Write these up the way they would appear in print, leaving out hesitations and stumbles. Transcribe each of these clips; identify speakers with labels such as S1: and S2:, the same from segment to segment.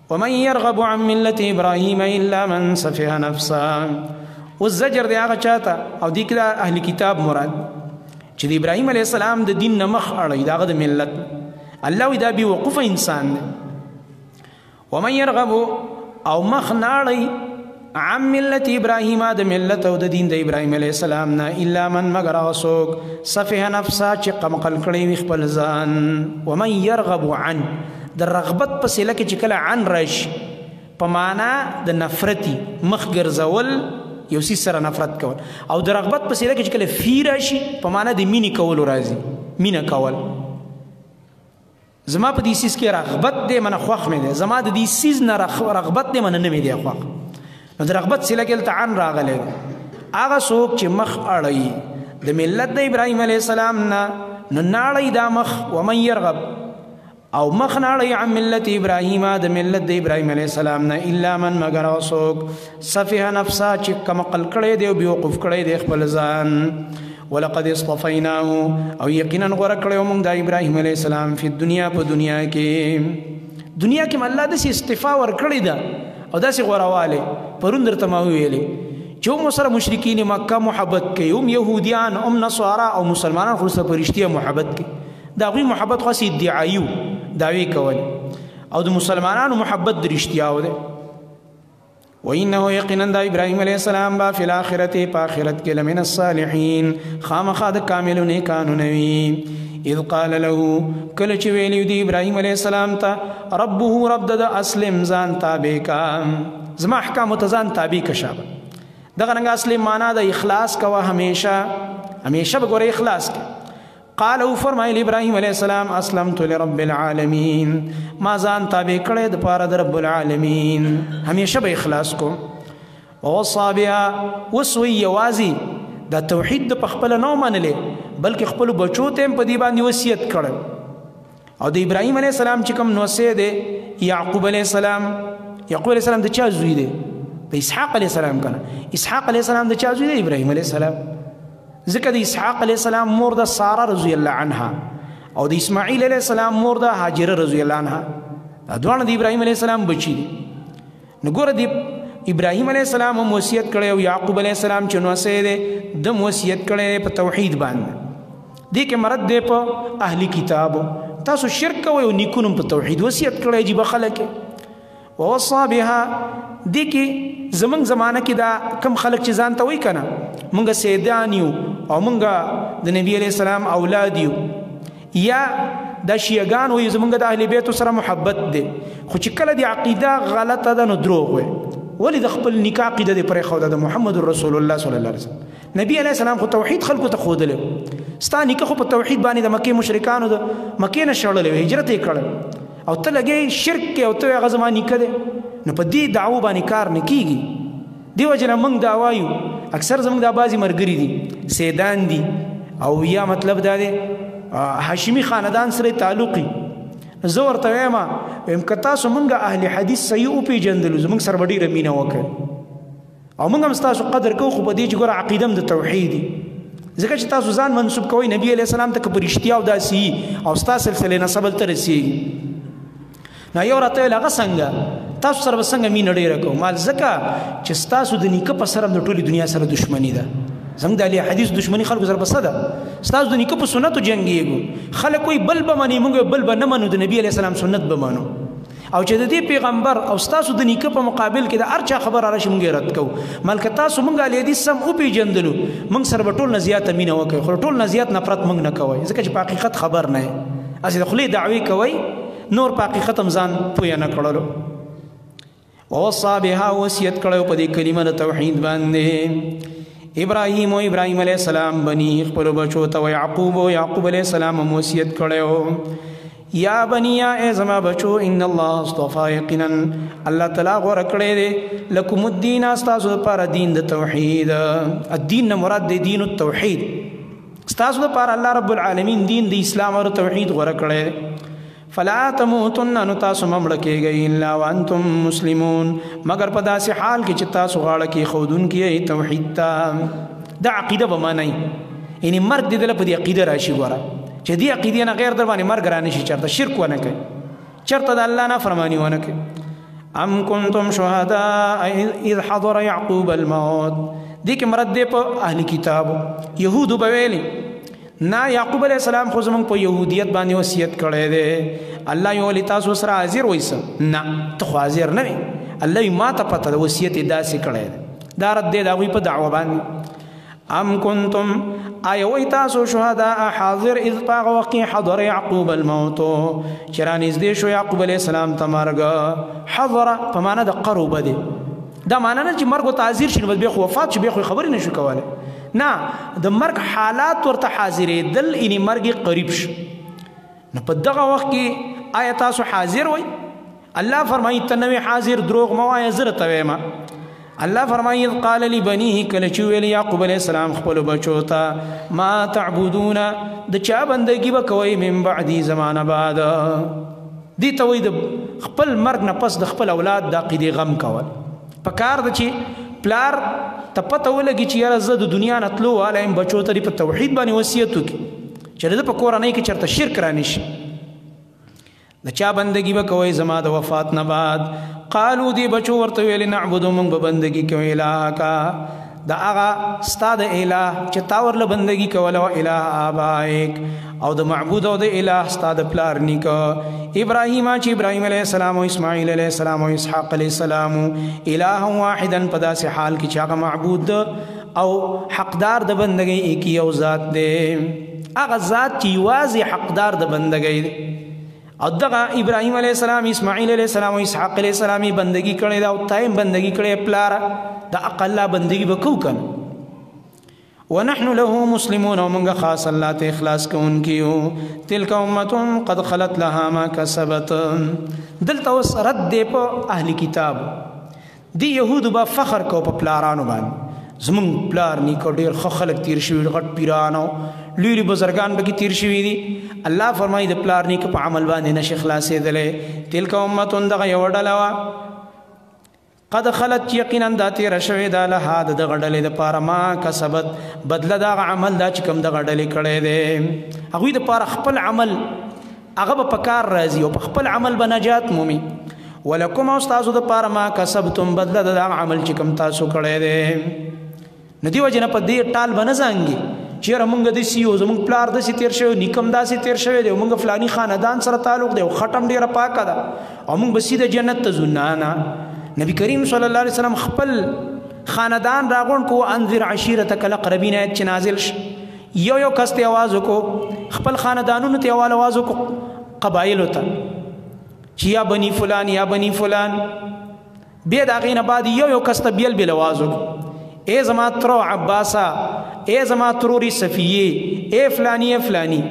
S1: ومن يرغب عن ملة إبراهيم إلا من سفه نفسه. والزجر دی هغه چاته او دی کدا اهل کتاب مراد چې د ابراهیم علیه السلام د دین نه مخ اړوي د هغه د ملت. الله وی دا بې وقوفه انسان دی. ومن يرغب او مخ نه اړوي عن ملت ابراهیم د ملت او د دین د ابراهیم علیه السلام نه الا من مگر هغه څوک سفه نفسه چې قمقل کړی وي خپل ځان. ومن يرغب عن د رغبت په سیله کې چې کله عن راشي په معنا د نفرتي مخ ګرځول یو څیز سره نفرت کول، او د رغبت په سیله کې چې کله فی راشي په معنا د مینې کولو راځي، مینه کول. زما په دې سیز کې رغبت دی منه خوښ مې دی، زما د دې سیز نه رغبت دی منه نه مې دی خوښ. نو د رغبت سیله کې هلته عن راغلی دی. هغه څوک چې مخ اړوي د ملت د ابراهیم علیه السلام نه نو نه اړوي دا مخ. ومن يرغب او مخ نه اړوي عن ملت ابراهیم د ملت د ابراهیم علیه السلام نه الا من مگر هغه څوک سفه نفسه چې کمقل کړی دی او بېوقوف کړی دی خپل ځان. ولقد اصطفیناه او یقینا غوره کړی موږ د ابراهیم علیه السلام فی الدنیا په دنیا کې. دنیا کې الله داسې استفا ورکړې ده او داسې غوروالی. پرون درته ما ویلې چې هم سره مشرکین مکه محبت کوي، هم یهودیان هم نصارا او مسلمانان خو سره په رښتیا محبت کوي. د هغوی محبت خاص ادعایو دعوی کول او د مسلمانانو محبت د رښتیاو دی. وانه یقینا د ابراهیم علیه السلام با فی الاخرة په آخرت کې لمن الصالحین خامخا د کاملو نیکانو نه وي. اذ قال له کله چې ویلی دی ابراهیم علیه السلام ته ربه رب د اسلم ځان تابع کا، زما احکامو ته ځان تابع که. شابه دغه رنګه اصلي معنا د اخلاص کوه، همیشه همیشه به ګوره اخلاص کې. قال او فرمایل ابراهیم علیه السلام اسلمت لرب العالمین، ما ځان تابع کړی د پاره د رب العالمین، همیشه به اخلاص کو. ووصى بها وسوی یوازي دا توحید د خپل نو منلې بلکې خپل بچو ته په دې باندې وصیت کړ. او د ابراهیم علیه السلام چې کوم نوسه دی یعقوب علیه السلام، یعقوب علیه السلام د چا زوی دی؟ د اسحاق علیه السلام کنه. اسحاق علیه السلام د چا زوی دی؟ ابراهیم علیه السلام. ځکه د اسحاق علیه السلام مور د ساره رضی الله عنها او د اسماعیل علیه السلام مور د هاجره رضی الله عنها. دا دواړه د ابراهیم علیه السلام بچی دي. نو ګوره د ابراهیم علیه السلام هم وصیت کړی او یعقوب علیه السلام چې نوسه دی دم وصیت کړی په توحید باندې. دې کې مرد دی په اهلی کتابو، تاسو شرک کوئ او نیکونو په توحید وصیت کړی جیبه خلک. ووصى بها دې کې زمونږ زمانه کې دا کم خلک چې ځان ته وایي که نه مونږ سیدان یو او مونږ د نبی علیه السلام اولاد یو، یا دا شیعګان وایي زمونږ د اهل بیتو سره محبت دی، خو چې کله د عقیده غلطه ده نو دروغ وایي. ولې د خپل نکاح عقیده دې پرېښوده د محمد رسول الله صلی الله علیه وسلم. نبی علیه السلام خو توحید خلکو ته ښودلی، ستا نکاح خو په توحید باندې د مکې مشرکانو د مکې نه شړلی و، هجرت یې کړی او ته لګې شرک کې او ته هغه زما نیکه دی. نو په دې دعوو باندې کار نه کېږي. دې وجه نه موږ دا وایو اکثر زموږ دا بعضې ملګري دي سیدان دي او یا مطلب دا دی هاشمي خاندان سره تعلقي. زه ورته وایم که تاسو مونږ اهل حدیث صحیح وپېژندلو زموږ سره به ډېره مینه وکړئ او موږ هم ستاسو قدر کوو، خو په دې چې ګوره عقیده هم د توحید دي. ځکه چې تاسو ځان منسوب کوئ نبي علیه السلام ته که په رښتیا او داسې او ستا سلسلې نسب هلته رسېږي. نو یو راته ویل هغه څنګه تاسو سره به څنګه مینه ډېره کوو؟ مال ځکه چې ستاسو د نیکه په سر هم د ټولې دنیا سره دښمني ده. زموږ د اهل حدیث دښمني خلکو سره په څه ده؟ ستاسو د نیکه په سنتو جنګېږو. خلک وایي بل به منې موږ بل به نه منو، د نبي علیه السلام سنت به منو. او چې د دې پیغمبر او ستاسو د نیکه په مقابل کې د هر چا خبر راشي موږ یې رد کوو. مال که تاسو موږ اهل حدیث سم وپېژندلو موږ سره به ټول نه زیاته مینه وکړئ، خو ټول نه زیات نفرت موږ نه کوئ، ځکه چې په حقیقت خبر نه یې، هسې د خولې دعوې کوئ، نور په حقیقت هم ځان پویه نه کړلو. ووصى بها وصیت کړی په دې کلمه د توحید باندې ابراهیم او ابراهیم علیه السلام بني خپلو بچو ته، و یعقوب او یعقوب علیه السلام هم وصیت کړی یا بني یا ای زما بچو ان الله اصطفى یقینا الله تعالی غوره کړی دی لکم الدین ستاسو دپاره دین د توحید. الدین نه مراد دی دین التوحید، ستاسو دپاره الله رب العالمین دین د اسلام او توحید غوره کړی دی. فلا تموتن نو تاسو ممړه کېږئ الا وانتم مسلمون مگر په داسې حال کې چې تاسو غاړه کې ښودونکي یئ توحید ته. دا عقیده به منئ، یعنې مرګ دې دله په دې عقیده راشي. ګوره چې دې عقیدې نه غیر در باندې مرګ رانشي، چېرته شرک ونه کوي، چېرته د الله نافرماني ونه کوي. ام کنتم شهداء اذ حضر یعقوب الموت. دې کې مرد دی په اهل کتابو یهودو به ویلي نه یعقوب علیہ السلام خو زمونږ په یهودیت باندې وصیت کړی دی. الله یې ولې تاسو سره حاضر وایسه؟ نه ته خو حاضر نه وې. الله یې ما ته پته ده وصیت یې داسې کړی دی. دا رد دی د هغوی په دعوه باندې. ام کنتم آیا وای تاسو شهداء حاضر اذ په هغه وخت کې حضر یعقوب الموت چې رانږدې شو یعقوب علیہ السلام ته مرګ. حضر په معنا د قرب دی. دا معنا نه چې مرګ ته حاضر شي نو بیا خو وفات شي بیا خو خبرې نه شو کولی. نه د مرګ حالات ورته حاضرېدل یعنې مرګ قریب شو. نو په دغه وخت کې آیا تاسو حاضر وای؟ الله فرمایي ته نه حاضر دروغ مه وایه زه درته وایم. الله فرمایي اذ قال لبنيه کله چې ویل یعقوب علیہ السلام خپلو بچو ته ما تعبدون د چا بندګي به کوئ من بعدي زمانه بعد. دې ته وایي د خپل مرګ نه پس د خپل اولاد د عقیدې غم کول. په کار ده چې پلار ته پته ولګي چې یاره زه د دنیا نه تلو والی یم بچو ته په توحید باندې وصیت وکړي چې د ده په کورنۍ کې چېرته شرک رانه شي. د چا بندګي به کوئ زما د وفات نه بعد. قالو دی بچو ورته ویلې نعبدو موږ به بندګي کوو الهکا د هغه ستا د اله چې تا ورله بندګي کوله او اله آبائک او د معبود او د اله ستا د پلار نیکه ابراهیم چې ابراهیم علیه السلام او اسماعیل علیه السلام او اسحاق علیه السلام اله واحدا په داسې حال کې چې هغه معبود او حقدار د بندګۍ ایک یو ذات دی. هغه ذات چې یوازې حقدار د بندګۍ دی. او دغه ابراهیم علیه السلام اسماعیل علیه السلام او اسحاق علیه السلام بندگی کړی دا او تایم بندگی کړی پلار د اقلا بندگی وکاو کنه. ونحن له مسلمون ومنغ خاص الله ته اخلاص کوونکیو. تلک امه قد خلت لها ما کسبت. دلته اوس رد دی په اهل کتاب. دی یهود به فخر کو په پلارانو باندې زمونږ پلار نیکه ډېر ښه خلک تیر شوي غټ پیرانو لوی بزرګان پکې تیر شوي دي. الله فرمایي د پلار نیکه په عمل باندې نشي خلاصېدلی. تلک امه دغه یوه ډله وه قد خلت یقینا دا تیره شوې ده لها د دغه ډلې دپاره ما کسبت بدله د هغه عمل دا چې کوم دغه ډلې کړی دی. هغوی دپاره خپل عمل هغه به په کار راځي او په خپل عمل به نجات مومي. ولکم او ستاسو دپاره ما کسبتم بدله د هغه عمل چې کوم تاسو کړی دی. نو دې وجې نه په دې ټال به نه زانګي چې یاره مونږ داسې یو زمونږ پلار داسې تېر شوی نیکم داسې تېر شوی دی او مونږ فلاني خاندان سره تعلق دی او خټم ډېره پاکه ده او مونږ به سیده جنت ته ځو. نه نبی کریم صلی الله علیه وسلم خپل خاندان راغونډ کو انذر عشیرتک الاقربین آیت چې نازل ش یو یو کس ته آواز وکړو خپل خاندانونو ته آواز وکړو قبایلو ته چې یا بني فلان یا بني فلان. بیا د هغې نه بعد یو کس ته بیل بیل آواز وکړو اے زما ترو عباسا اے زما تروري صفیه اے فلانی اے فلانی.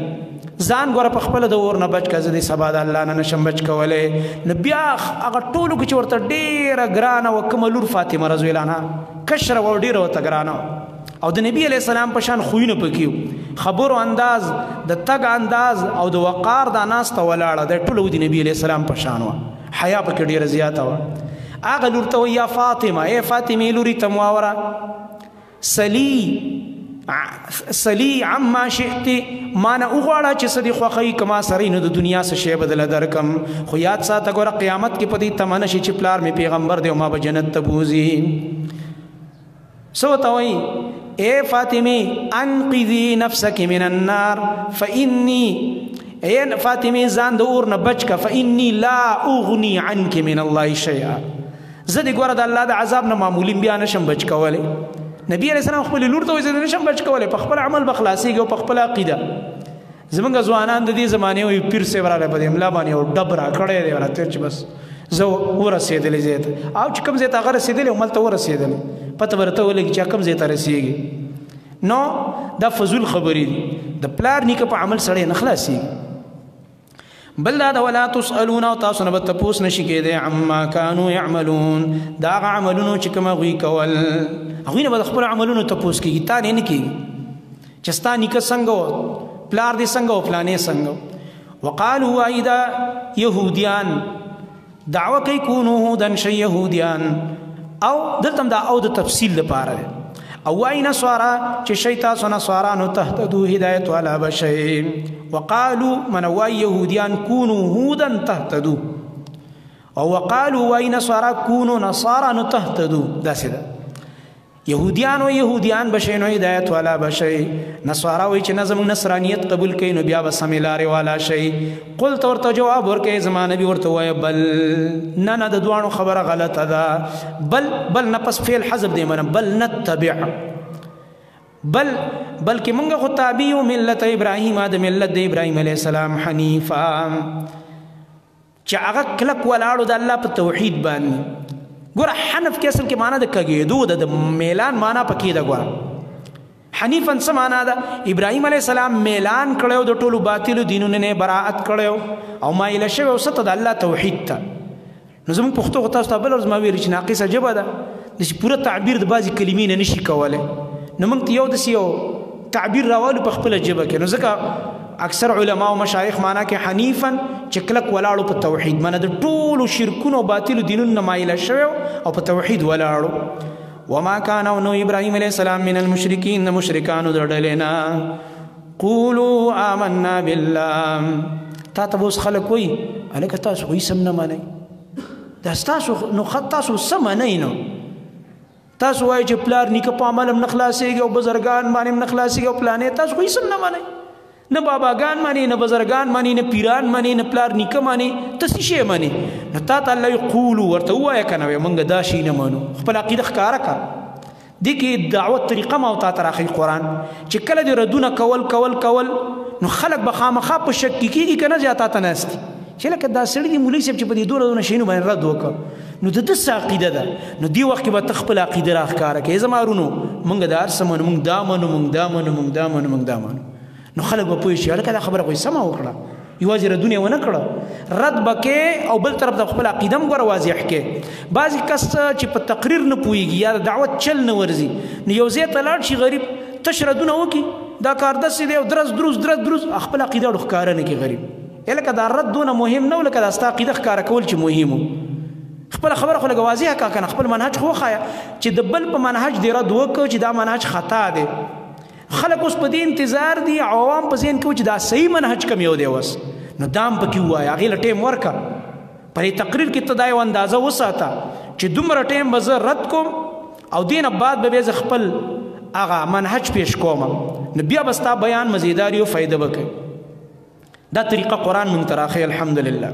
S1: ځان ګوره په خپله د اور نه بچ که زه د سبا د الله نه نشم بچ کولی. نو بیا هغه ټولو کې چې ورته ډېره ګرانه وه کومه لور فاطمه رضی الله عنها کشره وه ډېره ورته ګرانه وه او د نبي علیه السلام په شان خویونه پکې وو خبرو انداز د تګ انداز او د وقار دا ناسته ولاړه دا ټوله د نبي علیه السلام په شان وه حیا پکې ډېره زیاته وه. هغه لور ته وایي یا فاطمه ای فاطمې لوري ته مواوره سلی عما شئت مانه وغواړه چې څه دې خوښوي که ما سره نو د دنیا څه شی به دله درکم خو یاد ساته ګوره قیامت کې په دې تمه نه شي چې پلار مې پیغمبر دی او ما به جنت ته بوځي. څه ورته وایي اے فاطمې انقذي نفسك من النار فإني اے فاطمې ځان د اور نه بچ که فإني لا اغني عنك من الله شیئا. زه دې ګوره د الله د عذاب نه معمولي بیا نشم بچ کولی. نبی علیہ السلام خپل لور ته وایي زه نشم بچ کولی په خپل عمل به خلاصېږي او په خپله عقیده. زمونږ ځوانان د دې زمانې وایي پیر صاحب راغلی په دې املا باندې یو ډب راکړی دی راتېر چې بس زه ورسېدلی ځای ته او چې کوم ځای ته هغه رسېدلی هملته ورسېدلی پته به راته ولګي چې کوم ځای ته رسېږي. نو دا فضول خبرې دي د پلار نیکه په عمل سړی نه خلاصېږي. بل دا د ولا تسألون او تاسو نه به تپوس نشي کېدی عما کانوا یعملون دا هغه عملونو چې کوم هغوی کول هغوی نه به د خپلو عملونو تپوس کېږي تا نه کېږي چې ستا نیکه څنګه و پلار دې څنګه و پلانې څنګه و. وقالو وایي دا یهودیان دعوه کوي کونو هودن شي یهودیان او دلته هم دا او د تفصیل دپاره دی او وایي نصارا چې شی تاسو نصارانو تهتدو هدایت والا بشئ. وقالو من وایي یهودیان کونو هودن تهتدو او وقالو وای نصارا کونو نصارا نو تهتدو داسې ده یهودیان و یهودیان بشئ نو هدایت والا بشئ نصارا وای چې نظم نصرانیت قبول کړي نو بیا به سمې لارې والا شئ قلت ورته جواب ورکړئ زما نبي ورته وایه بل نه نه د دواړو خبره غلطه ده بل نه پس فعل حذف دی منه بل نتبع بلکې موږ خو تابع یو ملت ابراهیم د ملت د ابراهیم علیه السلام حنیفا چې هغه کلک ولاړو د الله په توحید باندې ګوره حنف کې اصل کې معنا د کږېدو د میلان معنا پکې ده ګوره حنیفا څه معنا ده ابراهیم علیه السلام میلان کړی د ټولو باطلو دینونو نه براءت کړی او مایله شوی او څه ته د الله توحید ته نو زموږ پښتو خو تاسو ته بله ورځ ما ویلي چې ناقصه ژبه ده داسې پوره تعبیر د بعضې کلمې نه نشي کولی نو موږ ته یو داسې یو تعبیر راوالو په خپله ژبه کې نو ځکه اکثر علما او مشایخ معنا کې حنیفا چې کلک ولاړو په توحید معنی د ټولو شرکونو او باطلو دینونو نه مایله شوی او په توحید ولاړو وما كان نو ابراهيم عليه السلام من المشركين مشرکانو د ډلې نه قولوا آمنا بالله تا ته اوس خلک وایي هلکه تاسو خو هېڅ هم نه منئ دا ستاسو نو تاسو څه منئ نو تاسو وایئ چې پلار نیکه په عمل هم نه خلاصېږي او بزرګان باندې هم نه خلاصېږي او پلانې تاسو خو هېڅ هم نه منئ نه باباګان مانی نه بزرګان مانی نه پیران مانی نه پلار نیکه مانی ته څه شی مانی نو تا ته الله یقولو ورته ووایه که نه وایه موږ دا شی نه منو خپل عقیده ښکاره کړه دې کې دعوت طریقه ما او تا ته راښیي قرآن چې کله دې ردونه کول نو خلک به خامخا په شک کې کېږي که نه زیاته ته ناست دي چې لکه دا سړي دي مولوي صاحب چې په دې دونه شیانو باندې رد وکړه نو د ده څه عقیده ده نو دې وخت کې به ته خپله عقیده راښکاره کړې زما ورونو موږ د هر څه منو موږ دا منو نو خلک به پوه شي هلکه دا خبره خو یې سمه وکړه یوازې ردونه یې ونه کړه رد به کې او بل طرف ته خپل عقیده هم ګوره واضح کې بعضې کس چې په تقریر نه پوهېږي یا د دعوت چل نه ورځي نو یو ځای ته لاړ شي غریب تش ردونه وکړي دا کار داسې دی او درز دروز خپل عقیده ورو ښکاره نه کړي غریب لکه دا رد دونه مهم نه و لکه دا ستا عقیده ښکاره کول چې مهم و خپله خبره خو لږه واضحه کړه که نه خپل منهج خو وښایه چې د بل په منهج دې رد وکړه چې دا منهج خطا دی خلک اوس په دې انتظار دي عوام په ذهن کې و چې دا صحیح منهج کوم یو دی اوس نو دام پکې ووایه هغې له ټیم ورکړه پر تقریر کې ته دا یو اندازه وساته چې دومره ټیم به زه رد کوم او دې نه بعد به زه خپل هغه منهج پیش کوم نو بیا به ستا بیان مزیداري او فایده به کوي دا طریقه قرآن مونږ ته راښیي الحمدلله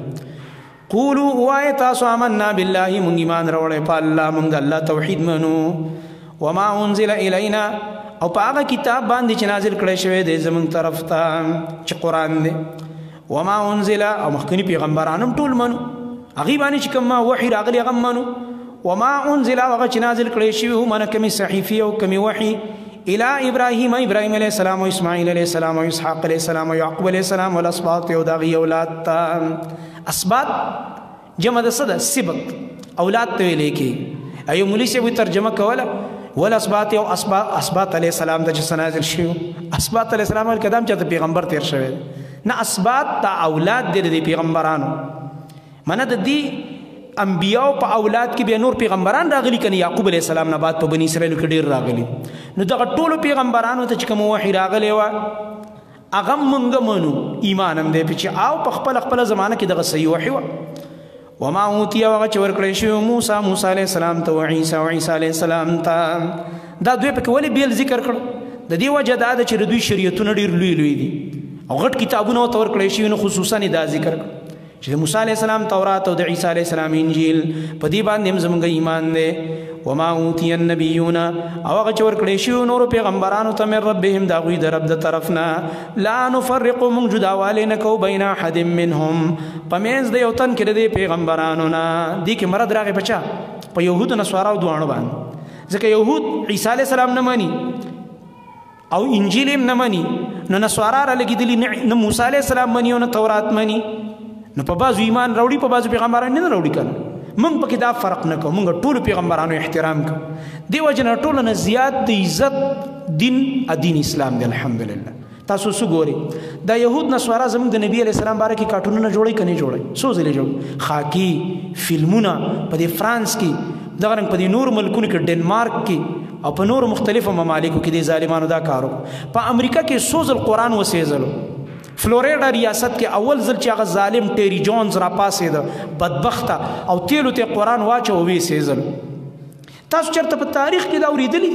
S1: قولو وایه تاسو آمنا بالله مونږ ایمان راوړی په الله مونږ د الله توحید منو وما انزل الینا او په هغه کتاب باندې چې نازل کړی شوی دی زموږ طرف ته چې قرآن دی وما انزل او مخکني پیغمبران هم ټول منو هغې باندې چې کوم وحي راغلی هغه منو وما انزل هغه چې نازل کړی شوي و منه کمې صحیفې او کمې وحي الى ابراهیم علیه السلام او اسماعیل علیه السلام او اسحاق علیه السلام او یعقوب علیه السلام والاسباط او د هغې اولاد ته اسباط جمع د څه ده سبط اولاد ته ویلی کېږي ایو مولي صاحب ترجمه کوله والاسباط او اسباط علیه السلام ته چې څه نازل شوي اسباط علیه السلام ویل کدام چېرته پیغمبر تیر شوی دی نه اسباط دا اولاد دی د پیغمبرانو منه د دې انبیاو په اولاد کې بیا نور پیغمبران راغلي که نه یعقوب علیه السلام نه بعد په بني اسرائیلو کې ډېر راغلي نو دغه ټولو پیغمبرانو ته چې کوم وحي راغلی وه هغه مونږ منو ایمان هم دی چې او په خپله زمانه کې دغه صحیح وحي وه وما اوتی هغه چې ورکړی شوی موسی علیه السلام ته و عیسی علیه السلام ته دا دوی پکې ولې بیل ذکر کړ د دې وجه دا ده چې د دوی شریعتونه ډېر لوی دي او غټ کتابونه ورته ورکړی شوي نو خصوصا یې دا ذکر کړ چې د موسی علیه السلام تورات او د عیسی علیه السلام انجیل په دې باندې هم زموږ ایمان دی وما اوتی النبیون او هغه چې ورکړی شوي نورو پیغمبرانو ته من ربهم د هغوی د رب د طرف نه لا نفرق موږ جداوالی نه کوو بین احد منهم په منځ د یو تن کې د دې پیغمبرانو نه دې کې مرد راغی په چا په یهودو نصاراو دواړو باندې ځکه یهود عیسی علیه السلام نه مني او انجیل هم نه مني نو نصارا را لګېدلي نه موسی علیه السلام مني او نه تورات مني نو په بعضو ایمان راوړي په بعضو پیغمبران نه راوړي که نه موږ پکې دا فرق نه کوو موږ ټولو پیغمبرانو احترام کوو دې وجه نه ټولو نه زیات د عزت دین اسلام دی الحمدلله تاسو څه ګورئ دا یهود نصارا زموږ د نبي علیه السلام باره کې کارټونونه جوړوي که نه جوړوي څو ځلې جوړوي خاکي فلمونه په دې فرانس کې دغه رنګ په دې نورو ملکونو کې ډنمارک کې او په نورو مختلفو ممالکو کې دې ظالمانو دا کار وکړو په امریکا کې څو ځل قرآن وسېځلو فلوریډا ریاست کې اول ځل چې هغه ظالم ټیری جونز را پاسېده بدبخته او تیلو ته قرآن واچو وې سېزل. تاسو چېرته په تاریخ کې دا اورېدلي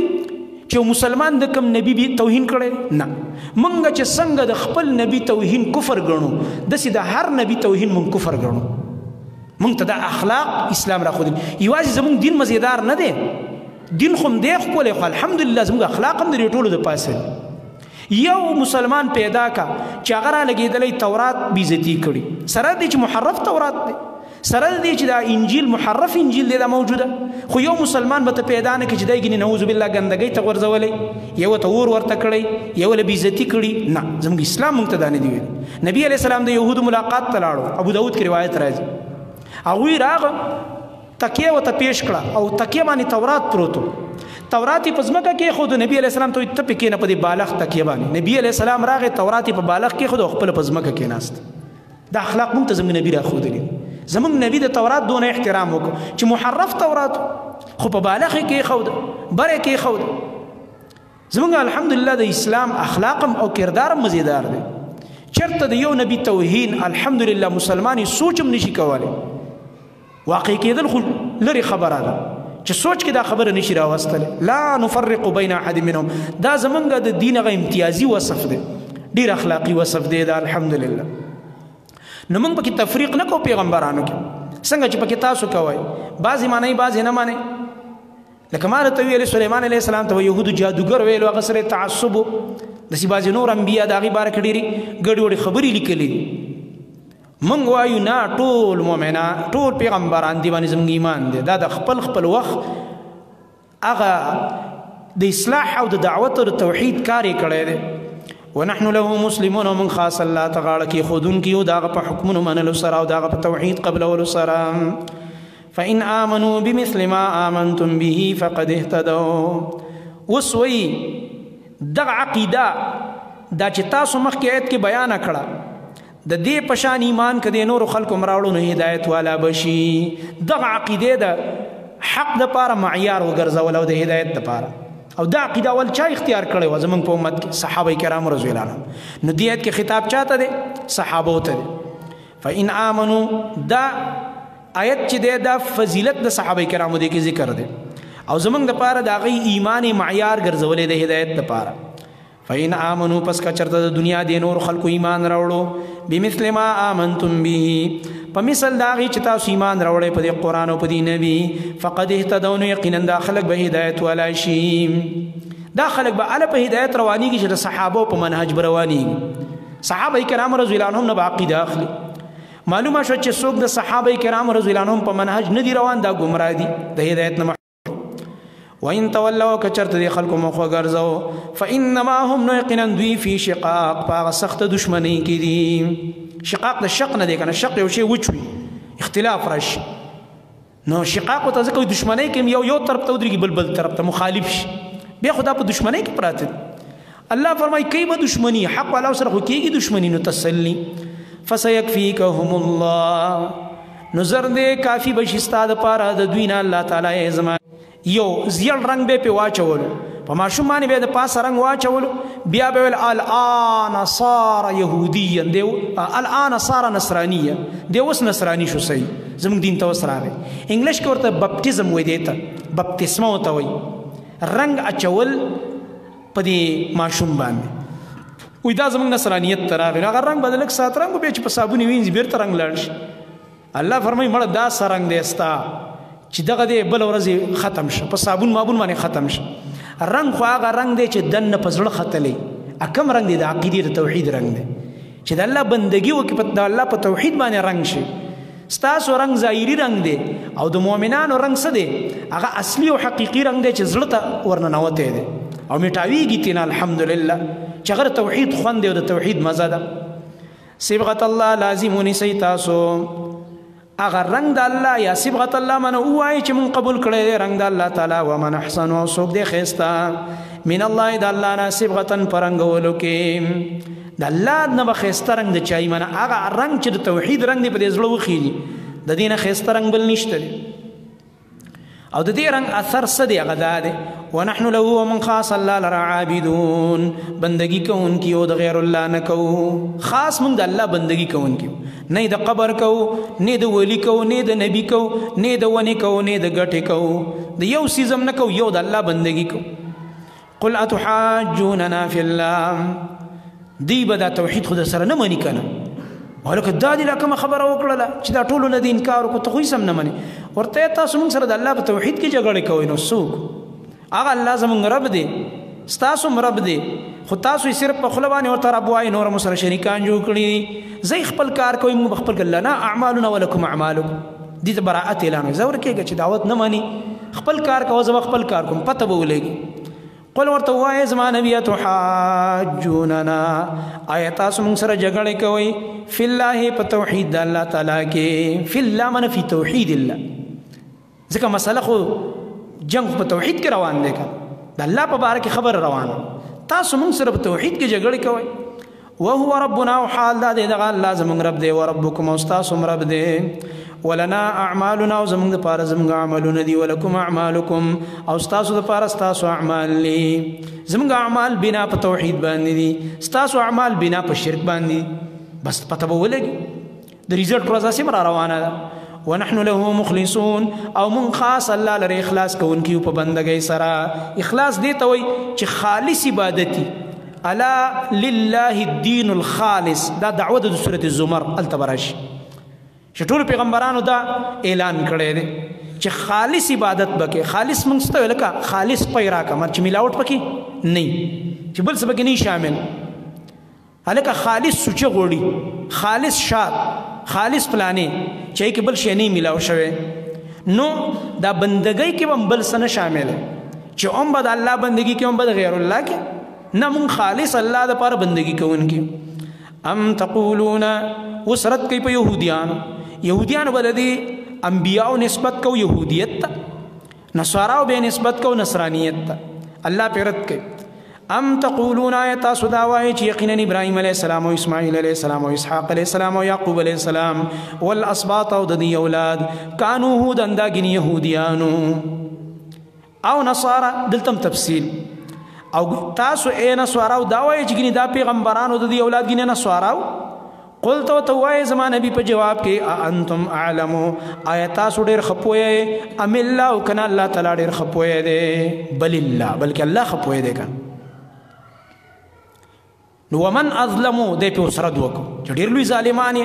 S1: چې مسلمان د کوم نبی توهین کړی؟ نه. موږ چې څنګه د خپل نبی توهین کفر ګڼو داسې د هر نبی توهین موږ کفر ګڼو. موږ ته دا اخلاق اسلام را ښودلي. یوازې زموږ دین مزیدار نه دی، دین خو هم دی ښکلی، خو الحمدلله زموږ اخلاق هم د دې ټولو د پاسه. یو مسلمان پیدا کا چې هغه را لګېدلی تورات بېزتي کړي، سره دی چې محرف تورات دی، سره دی چې دا انجیل محرف انجیل دی دا موجوده، خو یو مسلمان به ته پیدا نه کړي چې دی ګینې نعوذ بالله ګندګۍ ته غورځولی، یو ته اور ورته کړی، یو له بېزتي کړي. نه، زموږ اسلام موږ ته دا نه دي ویلي. نبي علیه السلام د یهودو ملاقات ته لاړو، ابو داود کې روایت راځي. هغوی راغه تکیه ورته پیش کړه او تکیه باندې تورات پروت و. تورات یې په ځمکه کېښود، نبي علیه السلام ته وایي ته پې کښېنه په دې بالغ تکیه باندې. نبي علیه السلام راغی تورات یې په بالغ کېښود او خپله په ځمکه کېناست. دا اخلاق موږ ته زموږ نبي راښودلي. زموږ نبي د تورات دونه احترام وکړو چې محرف تورات خو په بالغ یې کېښود، بر یې کېښود. زموږ الحمدلله د اسلام اخلاق او کردار هم مزیدار دی. چېرته د یو نبي توهین الحمدلله مسلمان یې سوچ هم نشي کولی. واقع کېدل خو لرې خبره ده چې سوچ کې دا خبره نشي راوستلی. لا نفرق بین احد منهم، دا زمونږ د دین هغه امتیازي وصف دی، ډېر اخلاقي وصف دی دا الحمدلله. نو موږ پکې تفریق نه کوو پیغمبرانو کې، څنګه چې پکې تاسو کوئ، بعضې معنی بعضې نه معنی. لکه ما راته ویلې سلیمان علیه السلام ته یهودو جادوګر ویلو، هغه سره تعصب و. داسې بعضې نور انبیا د هغې باره کې ډېرې ګډې وډې خبرې لیکلي دي. منگ وایو نه ټول مؤمنان ټول پیغمبران دی باندې زموږ ایمان دی. دا د خپل خپل وخت هغه د اصلاح او د دعوت او د توحید کار یې کړی دی. ونحن له مسلمون، او من خاص الله ته غاړه کېښودونکي یو د هغه په حکمونو منلو سره او د هغه په توحید قبلولو سره. فإن آمنوا بمثل ما آمنتم به فقد اهتدوا. اوس وایي دغه عقیده دا چې تاسو مخکې آیت کې بیانه کړه د دې پشان ایمان که د نورو خلکو مراوړو نو هدایت والا بشي. دغه عقیده د حق دپاره معیار وګرځول او د هدایت دپاره، او دا عقیده اول چا اختیار کړی وه زموږ په امت کې؟ صحابه کرام رضی الله عنهم. نو دې آیت کې خطاب چاته دی؟ صحابو ته دی. فإن آمنو دا آیت چې دی دا فضیلت د صحابه کرامو دی کې ذکر دی او زموږ دپاره د هغوی ایمان معیار ګرځولی د هدایت دپاره. فإن آمنوا پس کا چرته د دنیا د نور خلکو ایمان راوړو بمثل ما آمنتم به، په مثل د هغې چې تاسو ایمان راوړی په دې قرآن او په دې نبي، فقد اهتدوا، نو یقینا دا خلک به هدایت والا شي. دا خلک به هله په هدایت روانېږي چې د صحابو په منهج به روانېږي. صحابه کرام رضی الله عنهم نه به عقیده اخلي. معلومه شوه چې څوک د صحابه کرام رضی الله عنهم په منهج نه دي روان، دا ګمراه دي، د هدایت نه. وَإِن تَوَلَّوْا كَچرت دې خلکو مخ وګرځو فإنما هم نو یقینا دوی فی شقاق، په هغه سخته دشمنۍ کې دي. شقاق د شق نه دی که نه، شق یو شی وچ وي اختلاف راشي، نو شقاق ورته ځکه وایي دشمنۍ کې یو طرف ته ودرېږي بل طرف ته مخالف شي، بیا خو دا په دشمنۍ کې پراته دي. الله فرمایي کوي به دشمني، حق والاو سره خو کېږي دشمني. نو تسلي فسيكفيكهم الله، نو زر دې کافي به شي ستا دپاره د دوی نه الله تعالی زما. یو زیړ رنگ به په واچولو، په ماشوم باندې به د پاسه رنگ واچولو، بیا به ویل الآن صار یهودیا، دی الآن صار نصرانیا، دی اوس نصرانی شو. صحیح زموږ دین ته اوس راغی. انګلیش کې ورته بپټیزم وایي، دی ته بپتسمه ورته وایي، رنگ اچول په دې ماشوم باندې. وایي دا زموږ نصرانیت ته راغی. هغه رنگ به د لږ ساعت رنګ بیا چې په صابون یې وینځي بېرته رنګ لاړ شي. الله فرمایي مړه دا څه رنګ دی ستا چې دغه دی بل ورځ ختم شه، په صابون مابون باندې ختم شه. رنگ خو هغه رنگ دی چې دننه په زړه ختلی. کم رنگ دی؟ د عقیدې د توحید رنگ دی چې د الله بندګي وکړي، د الله په توحید باندې رنگ شي. ستاسو رنگ ظاهري رنگ دی او د مؤمنانو رنگ څه دی؟ هغه اصلي او حقیقي رنگ دی چې زړه ته ورننوتی دی او میټاویږي تېنه الحمدلله، چې هغه د توحید خوند دی او د توحید مزه ده. صبغت الله لازم ونیسئ تاسو اگر رنگ د الله یا صبغت الله من وایي چې مون قبول کړی دی رنگ د الله تعالی. ومن احسن، او څوک دی ښایسته من الله د الله نه صبغتن په رنګولو کې، د الله نه به ښایسته رنګ د چا منه هغه رنګ چې د توحید رنګ دی په دې زړه وخیږي، د دې نه ښایسته رنګ بل نشته دی. او د دې رنګ اثر څه دی هغه دا دی ونحن له ومن خاص الله لره عابدون بندگی کوونکي او د غیر الله نه کوو خاص موږ د الله بندگی کوونکي نه د قبر کوو نه د ولی کوو نه د نبی کوو نه د ونی کوو نه د ګټې کوو د یو سیزم نه کوو یو د الله بندگی کوو قل اتحاجوننا فی الله دی به دا توحید خو سره نه مني کنه ولکه دا دی لکه خبره وکړه چې دا ټولو نه دی انکار وکړو ته خو سم نه مني ورته تاسو موږ سره د الله په توحید کې جګړه کوئ نو څوک هغه الله زموږ رب دی ستاسو رب دی خو تاسو صرف په خوله باندې ورته رب وایي نور مو سره شریکان جوړ کړي زه خپل کار کوم خپل ګل نه اعمالنا ولکم اعمالکم دې ته براءت اعلان زور کېږي چې دعوت نه مانی خپل کار کوو زه خپل کار کوم پته به ولګي قل ورته وایي زما نبی تحاجوننا آیا تاسو موږ سره جګړه کوئ فی الله په توحید د الله تعالی کې فی الله من فی توحید الله ځکه مسله خو جنگ په توحید کې روان دی د الله په باره کې خبر روانه تاسو موږ سره په توحید کې جګړه کوئ وهو ربنا وحال دا دغه الله زموږ رب دی وربکم استاسم رب دی ولنا اعمالنا زموږ د پاره زموږ عملونه دي ولکم اعمالکم او استاسو د پاره استاسو اعمال دي زموږ اعمال بنا په توحید باندې دي استاسو اعمال بنا په شرک باندې بس پته به ولګي د ریزلټ پروسس هم روانه ده ونحن له مخلصون او من خاص الله لري اخلاص کوونکی په بندګۍ سره اخلاص دی ته وای چې خالص عبادتي الا لله الدين الخالص دا دعوه د سوره الزمر التبرش شټول پیغمبرانو دا اعلان کړی دی چې خالص عبادت بکې خالص موږ ته لکه خالص پیرا کمر چې ملاوت پکې نه چې بل څه پکې نه شامل الکه خالص سوچ غوړي خالص شاد خالص پلانې چې کې بل شي نه ملاو شوی نو دا بندګۍ کې هم بل څه نه شامل چې هم بد الله بندګي کې هم بد غیر الله کې نه مون خالص الله د پر بندگی کوونکی ام تقولون وسرت کوي په يهوديان بلدي انبياء نسبت کو يهوديت ته نصاراو به نسبت کو نصرانيت ته الله پرت کوي ام تقولون آیت سداوای چې یقینا ابراهيم عليه السلام او اسماعيل عليه السلام او اسحاق عليه السلام او يعقوب عليه السلام والاسباط او د اولاد كانوا هودن داګن يهوديانو او نصارى دلتم تفصيل او تاسو نصاراو دا وایي چې ګنې دا پیغمبرانو د دې اولاد ګنې نصاراو قلت تو وایي زما نبی په جواب کې انتم اعلمو آیا تاسو ډېر خپوی ام الله او کنا الله تعالی ډېر خپوی دی بل الله بلکې الله خپوی دی کنه نو ومن اظلمو دې په سره دوکو چې ډېر لوی ظالمان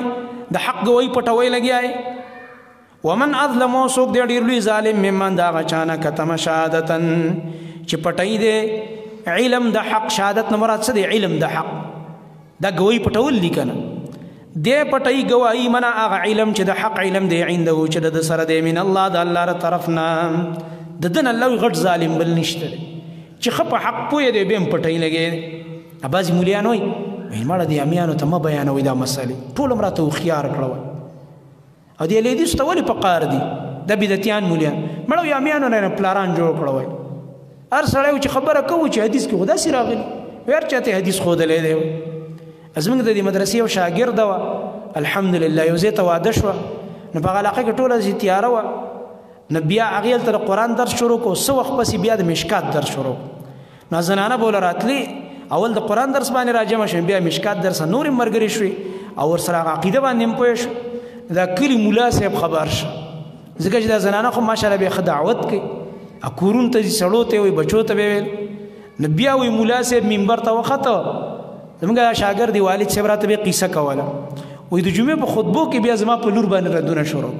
S1: د حق گوی پټوي لګیای ومن اظلمو څوک دې ډېر لوی ظالم ممن دا غچانا کتم شهادتن چې پټای دی علم د حق شهادت نه مراد څه دی علم د حق دا گوی پټول لیکنه دې پټای گواہی منا هغه علم چې د حق علم دی عنده چې د سره دی من الله د الله تر طرفنا د دن الله غټ ظالم بل نشته چې خپ حق پوی دی بهم پټای لګي اباظي مولیان وای مړه دی امیانو ته ما بیانوي دا مسالې ټول مراته خيار کړو او دې لیدي ستوري په قار دي د بدعتيان مولیان مړه یا امیانو نه پلاران جوړ کړو هر سړی چې خبره کوي چې حدیث کې خدا سي راغلی ور چاته حدیث خود لې دی ازمنګ د دې مدرسې او شاګرد و الحمدلله یو زه ته واده شو نو په علاقه کې ټوله زی تیار و نبي اغیل تر قران درس شروع کو سو وخت پس بیا د مشکات درس شروع نو زنانه بوله راتلی اول د قران درس باندې راجم شم بیا مشکات درس نور مرګري شوي او ور سره عقیده باندې پوه شو دا کلی مولا صاحب خبر شو ځکه چې دا زنانه خو ماشاءالله به خدعوت کوي اکورون ته سړو ته وي بچو ته ویل نبي او مولا صاحب منبر ته وخته زموږ شاګرد دی والد صاحب راته به قصه کوله وې د جمعې په خطبو کې بیا زما په لور باندې ردونه شروع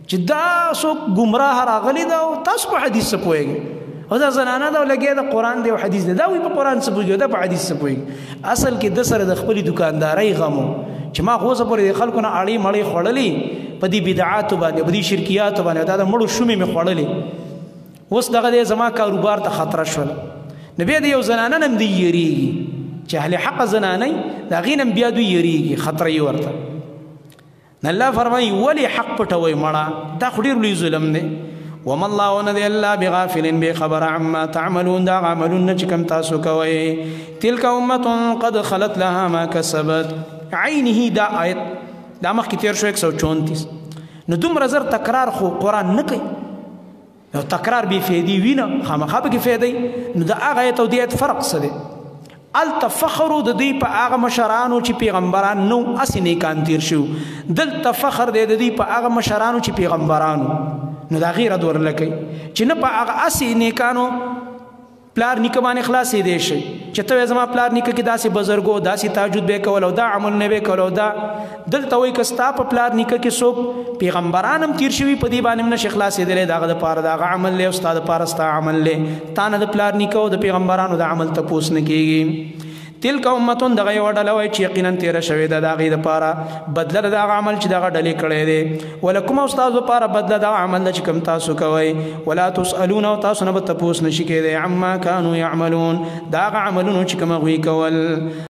S1: چې دا څوک گمراه راغلی دا او تاسو په حدیث څه پوهیږئ او دا زنانه دا لګي دا قران دی او حدیث دی دا وی په قران څه پوهیږي دا په حدیث څه پوهیږي اصل کې د سره د خپل دکانداري غمو چې ما خو زه پرې خلکو نه اړې مړې خړلې په دې بدعات باندې په دې شرکیات باندې دا مړو شومې مې خړلې اوس دغه زما کاروبار ته خطر شول نبی دې یو زنانه نم دی یریږي چې اهل حق زنانه دا غینم بیا دوی یریږي خطر یې ورته الله فرمایي ولی حق پټوي مړه دا خډیر لوی ظلم دی وما الله ونذ الله بغافل بخبر عما تعملون دا عملون چې کوم تاسو کوي تلك امه قد خلت لها ما كسبت عینه دا آیت دا مخکې تیر شو 134 نو دومره زر تکرار خو قران نه کوي نو تکرار بی فیدی وینه خامخا به کې فیدی نو د هغه ایت او د ایت فرق څه دی التفخر د دې په هغه مشرانو چې پیغمبران نو اسی نیکان تیر شو دلته فخر دی د دې په هغه مشرانو چې پیغمبرانو نو دا غیرت ورلکې چې نه په هغه اسی نیکانو پلار نیکه باندې خلاصې دی شي چې ته زما پلار نیکه کې داسې بزرګو داسې تهجد به کول او دا عمل نه به کول او دا دلته وایي که ستا په پلار نیکه کې څوک پیغمبران هم تیر شوي په دې باندې هم نشي خلاصېدلی د هغه دپاره د هغه عمل دی او ستا دپاره ستا عمل دی تا نه د پلار نیکه او د پیغمبرانو د عمل تپوس نه کېږي تلک امتون دغه یوه ډله وایي چې یقینا تېره شوې ده د هغې دپاره بدله د هغه عمل چې دغه ډلې کړی دی ولکم او ستاسو دپاره بدله دغه عمل ده چې کوم تاسو کوئ ولا تسألون او تاسو نه به تپوس نشي کېدی عما کانو یعملون د هغه عملونو چې کوم هغوی کول